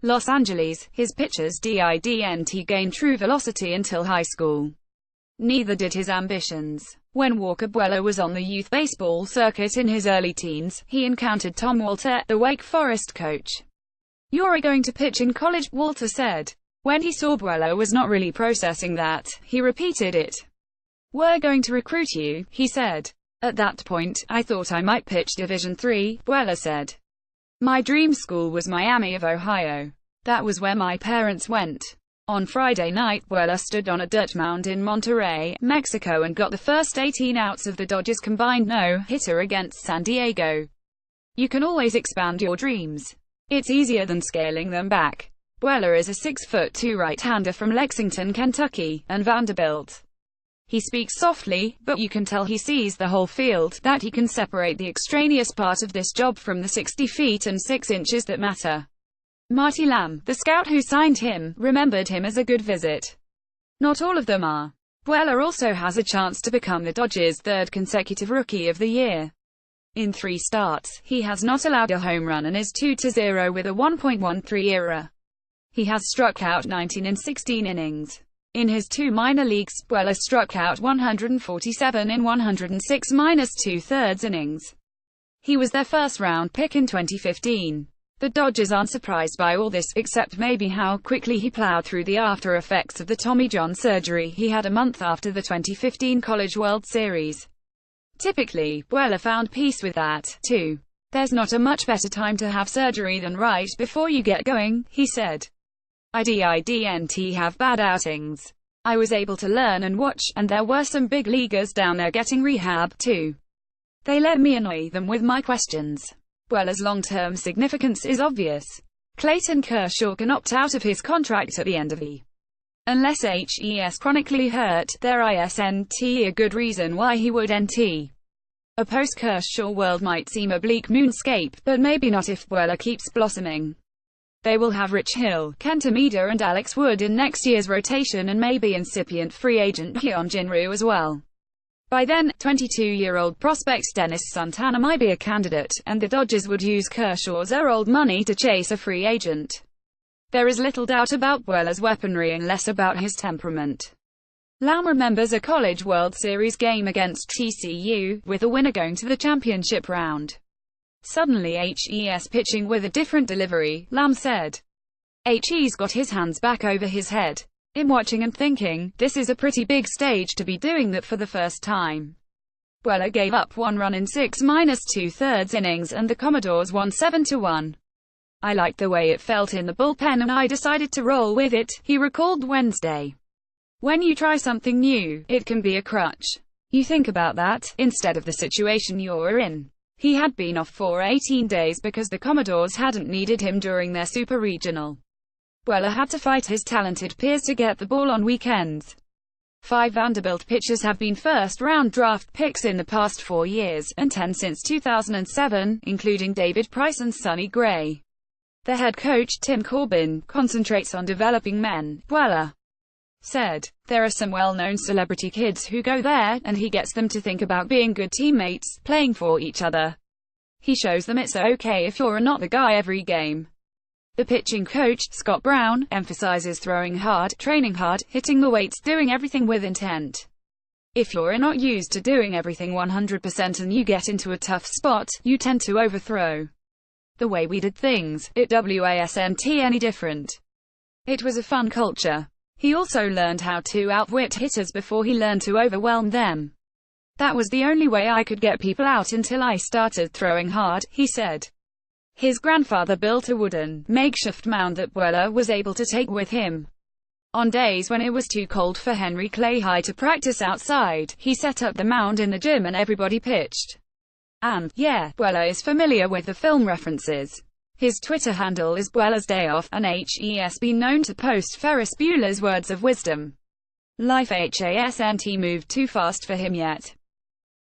Los Angeles. His pitches didn't gain true velocity until high school. Neither did his ambitions. When Walker Buehler was on the youth baseball circuit in his early teens, he encountered Tom Walter, the Wake Forest coach. "You're going to pitch in college," Walter said. When he saw Buehler was not really processing that, he repeated it. "We're going to recruit you," he said. "At that point, I thought I might pitch Division III," Buehler said. "My dream school was Miami of Ohio. That was where my parents went." On Friday night, Buehler stood on a dirt mound in Monterrey, Mexico and got the first 18 outs of the Dodgers' combined no-hitter against San Diego. You can always expand your dreams. It's easier than scaling them back. Buehler is a 6'2" right-hander from Lexington, Kentucky, and Vanderbilt. He speaks softly, but you can tell he sees the whole field, that he can separate the extraneous part of this job from the 60 feet and 6 inches that matter. Marty Lamb, the scout who signed him, remembered him as a good visit. Not all of them are. Buehler also has a chance to become the Dodgers' third consecutive Rookie of the Year. In 3 starts, he has not allowed a home run and is 2-0 with a 1.13 ERA. He has struck out 19 in 16 innings. In his 2 minor leagues, Buehler struck out 147 in 106 2/3 innings. He was their first-round pick in 2015. The Dodgers aren't surprised by all this, except maybe how quickly he plowed through the after-effects of the Tommy John surgery he had a month after the 2015 College World Series. Typically, Buehler found peace with that, too. "There's not a much better time to have surgery than right before you get going," he said. "I didn't have bad outings. I was able to learn and watch, and there were some big leaguers down there getting rehab, too. They let me annoy them with my questions." Buehler's long-term significance is obvious. Clayton Kershaw can opt out of his contract at the end of the unless he's chronically hurt. There isn't a good reason why he would nt. A post-Kershaw world might seem a bleak moonscape, but maybe not if Buehler keeps blossoming. They will have Rich Hill, Kenta Maeda and Alex Wood in next year's rotation and maybe incipient free agent Hyun Jin Ryu as well. By then, 22-year-old prospect Dennis Santana might be a candidate, and the Dodgers would use Kershaw's old money to chase a free agent. There is little doubt about Buehler's weaponry and less about his temperament. Lamb remembers a College World Series game against TCU, with the winner going to the championship round. "Suddenly he's pitching with a different delivery," Lamb said. He's got his hands back over his head. "I'm watching and thinking, this is a pretty big stage to be doing that for the first time." Buehler gave up 1 run in 6 2/3 innings and the Commodores won 7-1. "I liked the way it felt in the bullpen and I decided to roll with it," he recalled Wednesday. When you try something new, it can be a crutch. You think about that, instead of the situation you're in. He had been off for 18 days because the Commodores hadn't needed him during their Super Regional. Buehler had to fight his talented peers to get the ball on weekends. 5 Vanderbilt pitchers have been first-round draft picks in the past 4 years, and 10 since 2007, including David Price and Sonny Gray. The head coach, Tim Corbin, concentrates on developing men, Buehler said. "There are some well-known celebrity kids who go there, and he gets them to think about being good teammates, playing for each other. He shows them it's okay if you're not the guy every game." The pitching coach, Scott Brown, emphasizes throwing hard, training hard, hitting the weights, doing everything with intent. If you're not used to doing everything 100% and you get into a tough spot, you tend to overthrow. "The way we did things, it wasn't any different. It was a fun culture." He also learned how to outwit hitters before he learned to overwhelm them. "That was the only way I could get people out until I started throwing hard," he said. His grandfather built a wooden, makeshift mound that Buehler was able to take with him. On days when it was too cold for Henry Clay High to practice outside, he set up the mound in the gym and everybody pitched. And, yeah, Buehler is familiar with the film references. His Twitter handle is Buehler's Day Off, and he's been known to post Ferris Bueller's Words of Wisdom. Life hasn't moved too fast for him yet.